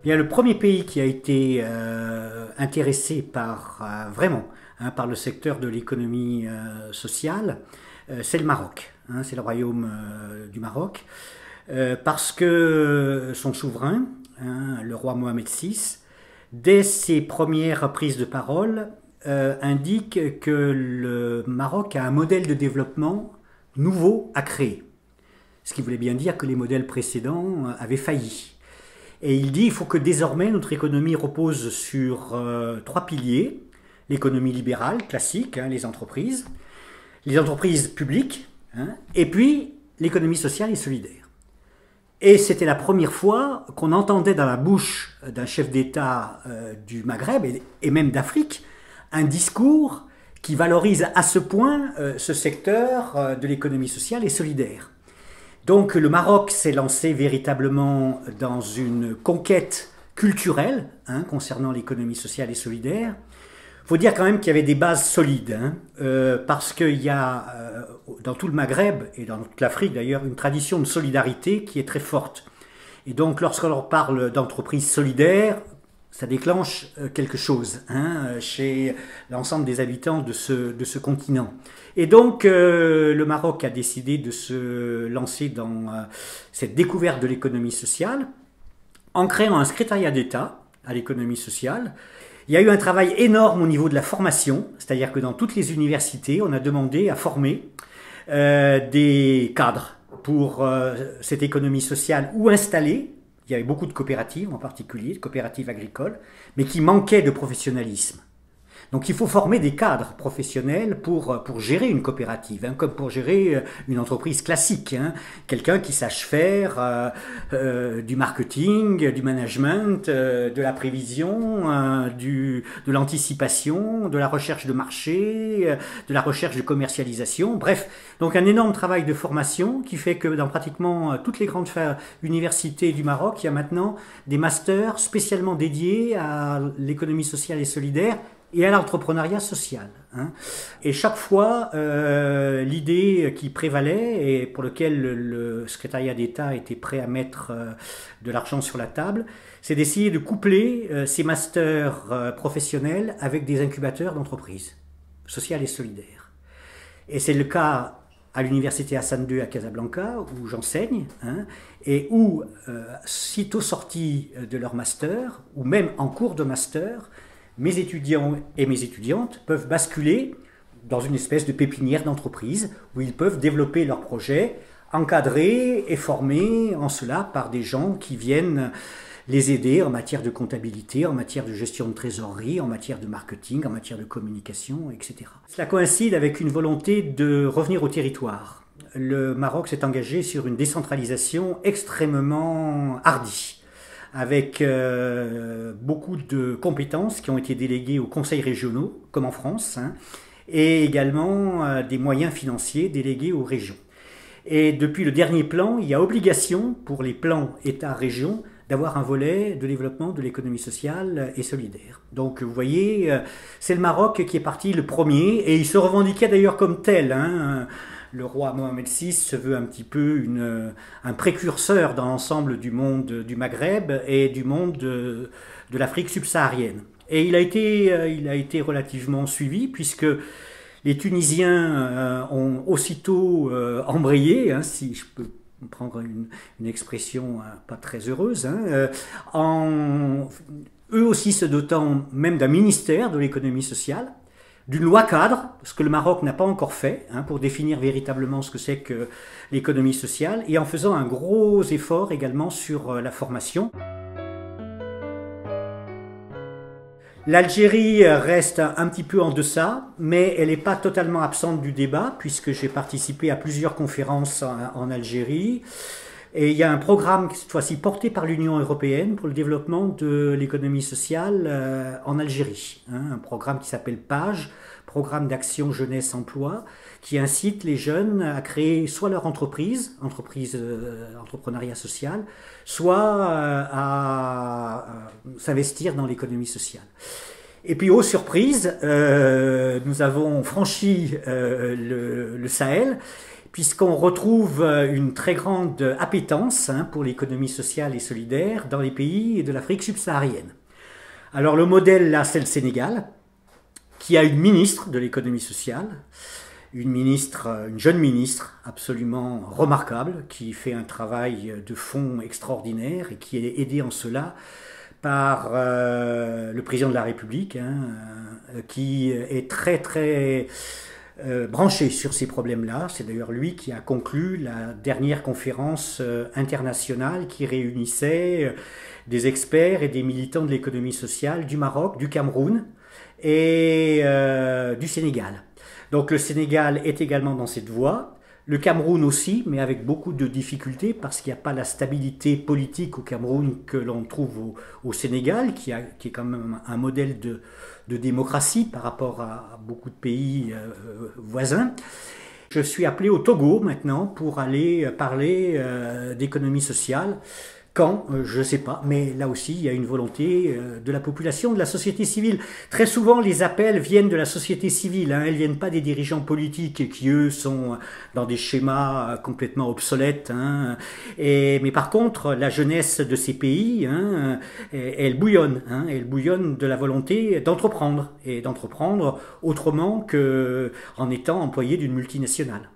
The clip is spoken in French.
Bien, le premier pays qui a été intéressé par vraiment par le secteur de l'économie sociale, c'est le Maroc. C'est le royaume du Maroc, parce que son souverain, le roi Mohamed VI, dès ses premières prises de parole, indique que le Maroc a un modèle de développement nouveau à créer. Ce qui voulait bien dire que les modèles précédents avaient failli. Et il dit qu'il faut que désormais notre économie repose sur trois piliers. L'économie libérale, classique, les entreprises publiques, et puis l'économie sociale et solidaire. Et c'était la première fois qu'on entendait dans la bouche d'un chef d'État du Maghreb et même d'Afrique un discours qui valorise à ce point ce secteur de l'économie sociale et solidaire. Donc le Maroc s'est lancé véritablement dans une conquête culturelle concernant l'économie sociale et solidaire. Il faut dire quand même qu'il y avait des bases solides, parce qu'il y a dans tout le Maghreb et dans toute l'Afrique d'ailleurs une tradition de solidarité qui est très forte. Et donc lorsqu'on parle d'entreprises solidaires, ça déclenche quelque chose chez l'ensemble des habitants de ce continent. Et donc le Maroc a décidé de se lancer dans cette découverte de l'économie sociale en créant un secrétariat d'État à l'économie sociale. Il y a eu un travail énorme au niveau de la formation, c'est-à-dire que dans toutes les universités, on a demandé à former des cadres pour cette économie sociale ou installer. Il y avait beaucoup de coopératives en particulier, de coopératives agricoles, mais qui manquaient de professionnalisme. Donc il faut former des cadres professionnels pour gérer une coopérative, comme pour gérer une entreprise classique. Quelqu'un qui sache faire du marketing, du management, de la prévision, de l'anticipation, de la recherche de marché, de la recherche de commercialisation. Bref, donc un énorme travail de formation qui fait que dans pratiquement toutes les grandes universités du Maroc, il y a maintenant des masters spécialement dédiés à l'économie sociale et solidaire et à l'entrepreneuriat social. Et chaque fois, l'idée qui prévalait et pour laquelle le secrétariat d'État était prêt à mettre de l'argent sur la table, c'est d'essayer de coupler ces masters professionnels avec des incubateurs d'entreprises sociales et solidaires. Et c'est le cas à l'université Hassan II à Casablanca, où j'enseigne, et où, sitôt sortis de leur master, ou même en cours de master, mes étudiants et mes étudiantes peuvent basculer dans une espèce de pépinière d'entreprise où ils peuvent développer leurs projets, encadrés et formés en cela par des gens qui viennent les aider en matière de comptabilité, en matière de gestion de trésorerie, en matière de marketing, en matière de communication, etc. Cela coïncide avec une volonté de revenir au territoire. Le Maroc s'est engagé sur une décentralisation extrêmement hardie, avec beaucoup de compétences qui ont été déléguées aux conseils régionaux, comme en France, et également des moyens financiers délégués aux régions. Et depuis le dernier plan, il y a obligation pour les plans État-région d'avoir un volet de développement de l'économie sociale et solidaire. Donc vous voyez, c'est le Maroc qui est parti le premier, et il se revendiquait d'ailleurs comme tel. Le roi Mohamed VI se veut un petit peu un précurseur dans l'ensemble du monde du Maghreb et du monde de l'Afrique subsaharienne. Et il a été relativement suivi, puisque les Tunisiens ont aussitôt embrayé, si je peux prendre une expression pas très heureuse, eux aussi se dotant même d'un ministère de l'économie sociale, d'une loi cadre, ce que le Maroc n'a pas encore fait, pour définir véritablement ce que c'est que l'économie sociale, et en faisant un gros effort également sur la formation. L'Algérie reste un petit peu en deçà, mais elle n'est pas totalement absente du débat, puisque j'ai participé à plusieurs conférences en Algérie. Et il y a un programme, cette fois-ci porté par l'Union européenne, pour le développement de l'économie sociale en Algérie. Un programme qui s'appelle PAGE, Programme d'action jeunesse emploi, qui incite les jeunes à créer soit leur entreprise entrepreneuriat social, soit à s'investir dans l'économie sociale. Et puis, aux surprises, nous avons franchi le Sahel, puisqu'on retrouve une très grande appétence pour l'économie sociale et solidaire dans les pays de l'Afrique subsaharienne. Alors le modèle là, c'est le Sénégal, qui a une ministre de l'économie sociale, une jeune ministre absolument remarquable, qui fait un travail de fond extraordinaire et qui est aidée en cela par le président de la République, qui est très branché sur ces problèmes-là. C'est d'ailleurs lui qui a conclu la dernière conférence internationale qui réunissait des experts et des militants de l'économie sociale du Maroc, du Cameroun et du Sénégal. Donc le Sénégal est également dans cette voie, le Cameroun aussi, mais avec beaucoup de difficultés parce qu'il n'y a pas la stabilité politique au Cameroun que l'on trouve au Sénégal, qui est quand même un modèle de démocratie par rapport à beaucoup de pays voisins. Je suis appelé au Togo maintenant pour aller parler d'économie sociale. Quand, je ne sais pas, mais là aussi il y a une volonté de la population, de la société civile. Très souvent les appels viennent de la société civile, elles ne viennent pas des dirigeants politiques qui eux sont dans des schémas complètement obsolètes. Mais par contre la jeunesse de ces pays, elle bouillonne de la volonté d'entreprendre, et d'entreprendre autrement qu'en étant employé d'une multinationale.